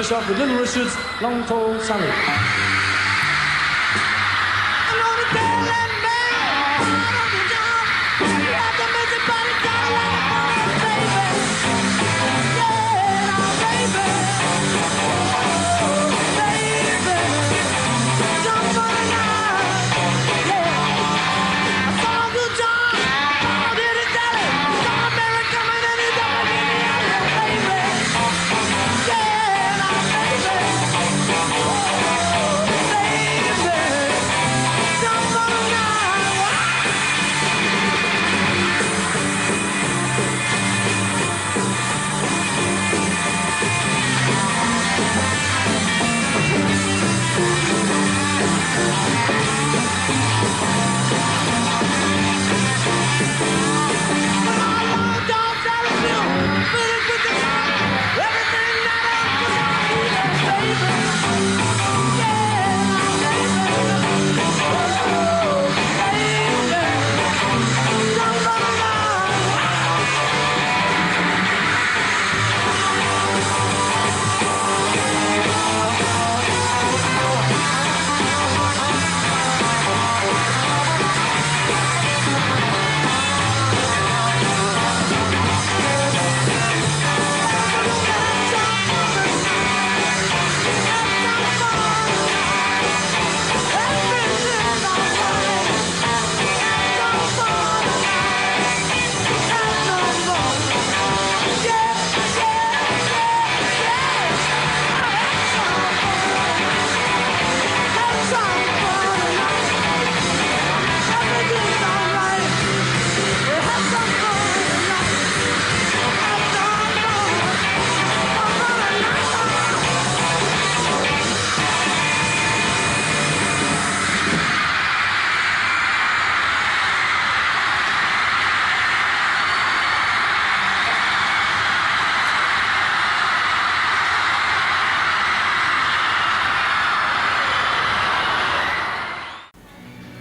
us off with Little Richard's Long Tall Sally.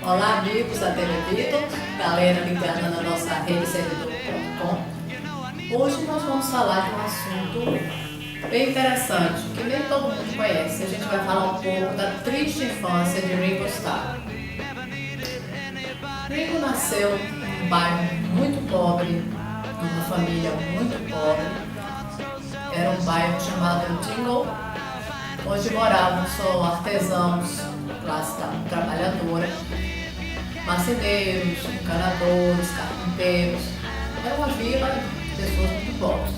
Olá amigos da TV Beatles, galera ligada na nossa rede servidor.com. Hoje nós vamos falar de um assunto bem interessante, que nem todo mundo conhece. A gente vai falar um pouco da triste infância de Ringo Starr. Ringo nasceu em um bairro muito pobre, numa família muito pobre. Era um bairro chamado Dingle, onde moravam só artesãos, classe trabalhadora, marceneiros, encanadores, carpinteiros. Era uma vila de pessoas muito pobres.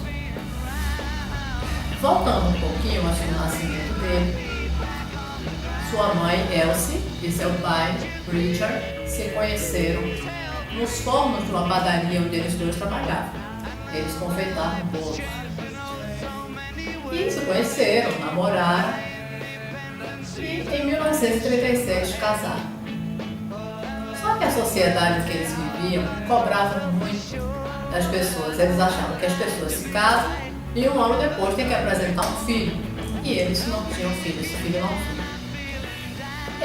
Voltando um pouquinho ao nascimento dele, sua mãe Elsie e seu pai Richard se conheceram nos fornos de uma padaria onde eles dois trabalhavam. Eles confeitavam bolos. E se conheceram, namoraram e em 1937 casaram. Só que a sociedade que eles viviam cobrava muito das pessoas. Eles achavam que as pessoas se casam e um ano depois tem que apresentar um filho. E eles não tinham filho, esse filho não foi.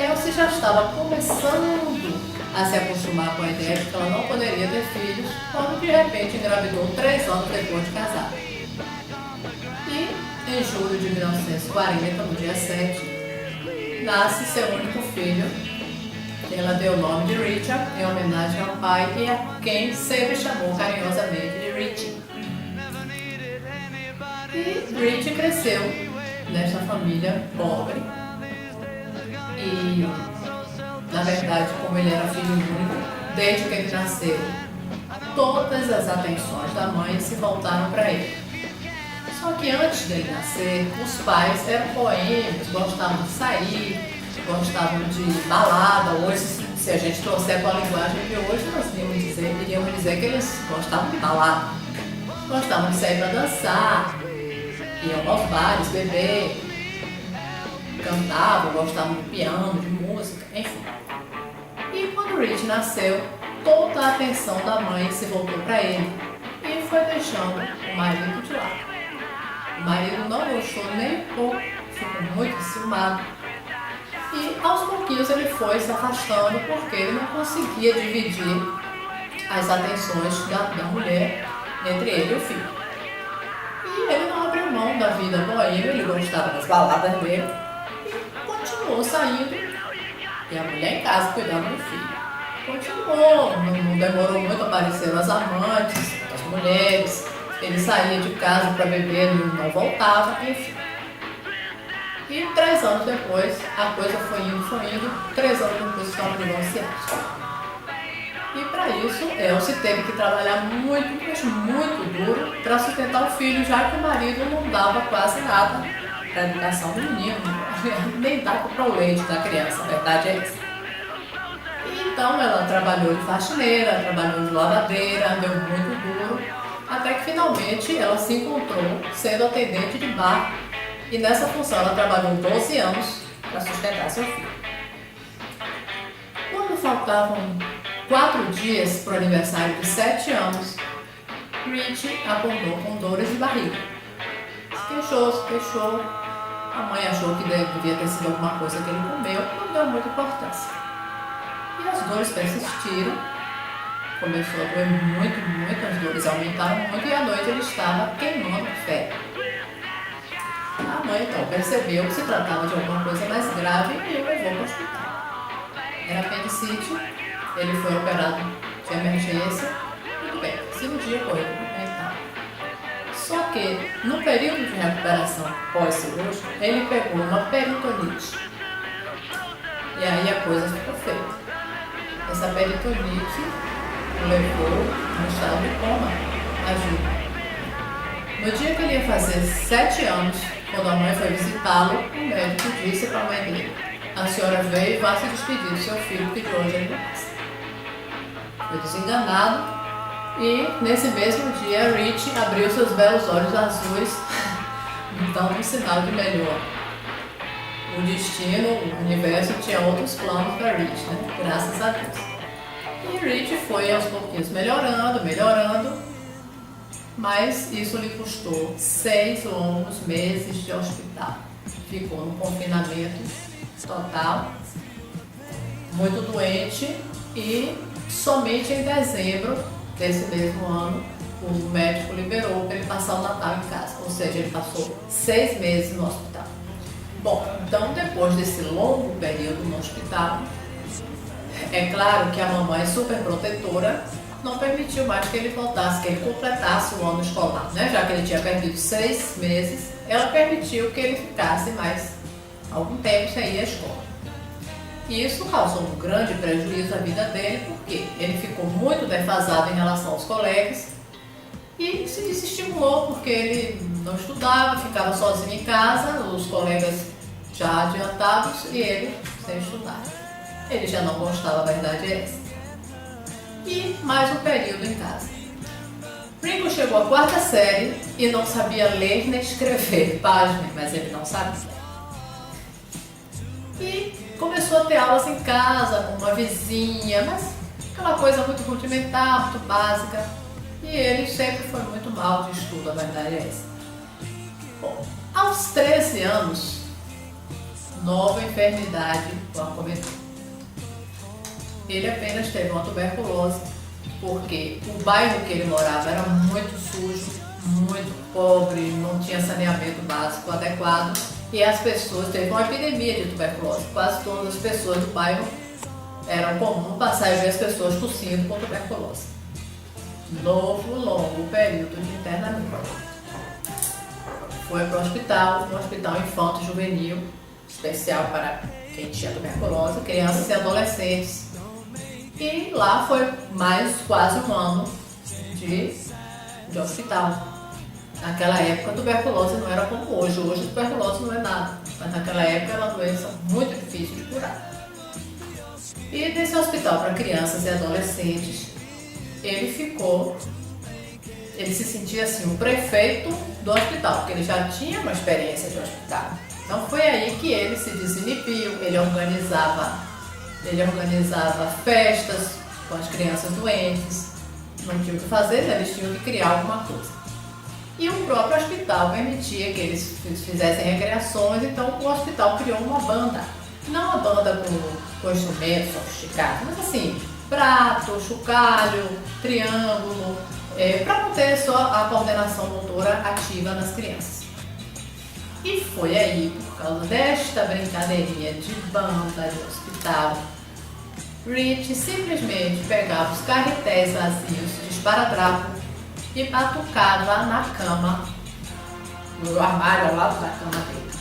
Elsie já estava começando a se acostumar com a ideia de que ela não poderia ter filhos, quando de repente engravidou 3 anos depois de casar. E em julho de 1940, no dia 7, nasce seu único filho. Ela deu o nome de Richard em homenagem ao pai e a quem sempre chamou carinhosamente de Richie. E Richie cresceu nesta família pobre e, na verdade, como ele era filho único, desde que ele nasceu, todas as atenções da mãe se voltaram para ele. Só que antes dele nascer, os pais eram boêmios, gostavam de sair, gostavam de balada. Hoje, se a gente trouxer para a linguagem de hoje, nós iríamos dizer que eles gostavam de balada. Gostavam de sair para dançar, iam aos bares, beber, cantavam, gostavam de piano, de música, enfim. E quando Rich nasceu, toda a atenção da mãe se voltou para ele e foi deixando o marido de lado. O marido não gostou nem um pouco, ficou muito enciumado. E aos pouquinhos ele foi se afastando porque ele não conseguia dividir as atenções da mulher entre ele e o filho. E ele não abriu mão bom da vida boêmia, ele gostava das baladas dele e continuou saindo. E a mulher em casa cuidando do filho. Continuou, não demorou muito, apareceram as amantes, as mulheres, ele saía de casa para beber e não voltava, enfim. E 3 anos depois, a coisa foi indo, 3 anos depois estavam divorciados. E para isso, Elsie teve que trabalhar muito, mas muito duro para sustentar o filho, já que o marido não dava quase nada para a educação do menino, nem dava para o leite da criança, a verdade é essa. E então ela trabalhou de faxineira, trabalhou de lavadeira, deu muito duro, até que finalmente ela se encontrou sendo atendente de bar. E nessa função ela trabalhou 12 anos para sustentar seu filho. Quando faltavam 4 dias para o aniversário de 7 anos, Rich acordou com dores de barriga. Se queixou. A mãe achou que devia ter sido alguma coisa que ele comeu, não deu muita importância. E as dores persistiram, começou a doer muito, as dores aumentaram muito e à noite ele estava queimando febre. A mãe então percebeu que se tratava de alguma coisa mais grave e o levou para o hospital. Era apendicite, ele foi operado de emergência, tudo bem, cirurgia correu tudo bem e tal. Só que no período de recuperação pós-cirúrgica, ele pegou uma peritonite. E aí a coisa ficou feia. Essa peritonite o levou no estado de coma, ajuda. No dia que ele ia fazer 7 anos, quando a mãe foi visitá-lo, o médico disse para a mãe dele: a senhora veio e vá se despedir do seu filho, que de hoje ele não passa. Foi desenganado e, nesse mesmo dia, Rich abriu seus belos olhos azuis, dando um sinal de melhor. O destino, o universo tinha outros planos para Rich, né? Graças a Deus. E Rich foi aos pouquinhos melhorando, mas isso lhe custou 6 longos meses de hospital. Ficou no confinamento total, muito doente, e somente em dezembro desse mesmo ano o médico liberou para ele passar o Natal em casa, ou seja, ele passou 6 meses no hospital. Bom, então depois desse longo período no hospital, é claro que a mamãe super protetora não permitiu mais que ele voltasse, que ele completasse o ano escolar, né? Já que ele tinha perdido 6 meses, ela permitiu que ele ficasse mais algum tempo sem ir à escola. E isso causou um grande prejuízo à vida dele, porque ele ficou muito defasado em relação aos colegas e se desestimulou, porque ele não estudava, ficava sozinho em casa, os colegas já adiantados e ele sem estudar. Ele já não gostava, a verdade é essa. E mais um período em casa. Ringo chegou à 4ª série e não sabia ler nem escrever páginas, mas ele não sabia. E começou a ter aulas em casa com uma vizinha, mas aquela coisa muito rudimentar, muito básica. E ele sempre foi muito mal de estudo, a verdade é essa. Bom, aos 13 anos, nova enfermidade o acometeu. Ele apenas teve uma tuberculose, porque o bairro que ele morava era muito sujo, muito pobre, não tinha saneamento básico adequado e as pessoas, teve uma epidemia de tuberculose. Quase todas as pessoas do bairro eram comum passar e ver as pessoas tossindo com tuberculose. Novo, longo período de internamento. Foi para o hospital, um hospital infanto-juvenil, especial para quem tinha tuberculose, crianças e adolescentes. E lá foi mais quase um ano de hospital. Naquela época a tuberculose não era como hoje. Hoje a tuberculose não é nada, mas naquela época era uma doença muito difícil de curar. E nesse hospital para crianças e adolescentes, ele se sentia assim, o prefeito do hospital, porque ele já tinha uma experiência de hospital. Então foi aí que ele se desinibiu, ele organizava festas com as crianças doentes, não tinha o que fazer, né? Eles tinham que criar alguma coisa. E o próprio hospital permitia que eles fizessem recreações, então o hospital criou uma banda. Não uma banda com instrumentos sofisticados, mas assim, prato, chocalho, triângulo, para manter só a coordenação motora ativa nas crianças. E foi aí, por causa desta brincadeirinha de banda, de hospital, Rich simplesmente pegava os carretéis vazios de esparadrapo e batucava na cama, no armário ao lado da cama dele.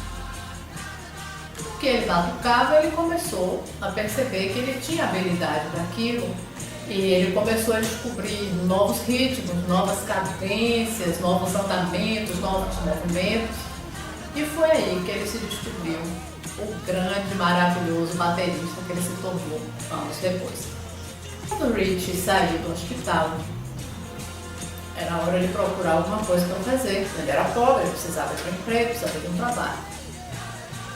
Que ele batucava, ele começou a perceber que ele tinha habilidade daquilo e ele começou a descobrir novos ritmos, novas cadências, novos andamentos, novos movimentos, e foi aí que ele se descobriu o grande, maravilhoso baterista que ele se tornou anos depois. Quando o Rich saiu do hospital, era hora de procurar alguma coisa para fazer. Ele era pobre, ele precisava de um emprego, precisava de um trabalho.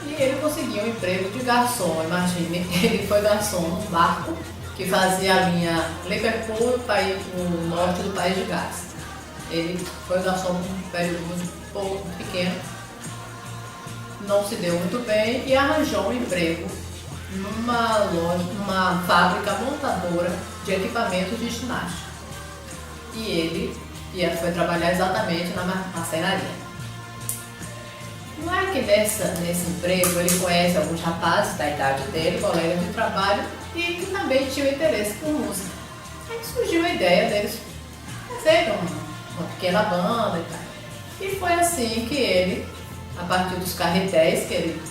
E ele conseguiu um emprego de garçom. Imagine, ele foi garçom num barco que fazia a linha Liverpool para ir para o norte do país de Gales. Ele foi garçom por um período muito pouco pequeno, não se deu muito bem e arranjou um emprego numa loja, numa fábrica montadora de equipamentos de ginástica. E ele foi trabalhar exatamente na marcenaria. Não é que nesse emprego ele conhece alguns rapazes da idade dele, colegas de trabalho, e que também tinham interesse por música. Aí surgiu a ideia deles fazerem uma pequena banda e tal. E foi assim que ele, a partir dos carretéis que ele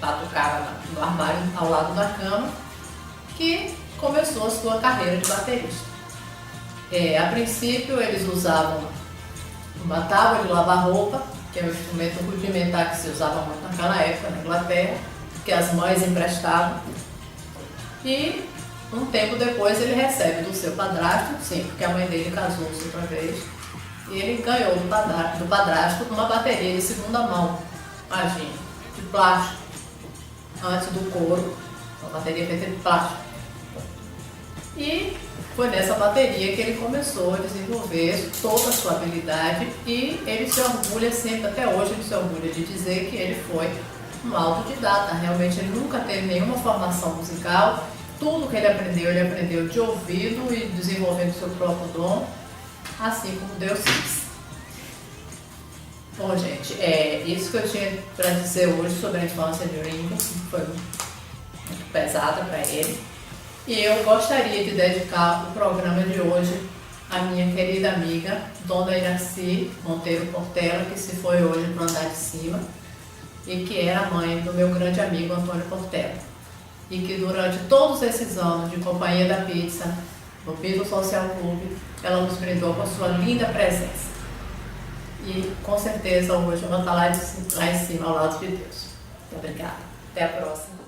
batucava no armário ao lado da cama, que começou a sua carreira de baterista. A princípio eles usavam uma tábua de lavar roupa, que é um instrumento rudimentar que se usava muito naquela época na Inglaterra, que as mães emprestavam. E um tempo depois ele recebe do seu padrasto, sim, porque a mãe dele casou-se outra vez, e ele ganhou do padrasto uma bateria de segunda mão, imagina, de plástico, antes do couro, uma bateria feita de plástico. E foi nessa bateria que ele começou a desenvolver toda a sua habilidade e ele se orgulha sempre, até hoje ele se orgulha de dizer que ele foi um autodidata. Realmente ele nunca teve nenhuma formação musical, tudo que ele aprendeu de ouvido e desenvolvendo seu próprio dom, assim como Deus quis. Bom, gente, é isso que eu tinha para dizer hoje sobre a infância de Ringo, que foi muito pesada para ele. E eu gostaria de dedicar o programa de hoje à minha querida amiga, Dona Iraci Monteiro Portela, que se foi hoje para o andar de cima, e que era mãe do meu grande amigo Antônio Portela. E que durante todos esses anos de Companhia da Pizza, no Beatles Social Clube, ela nos brindou com a sua linda presença. E com certeza hoje eu vou estar lá em cima, ao lado de Deus. Muito obrigada. Até a próxima.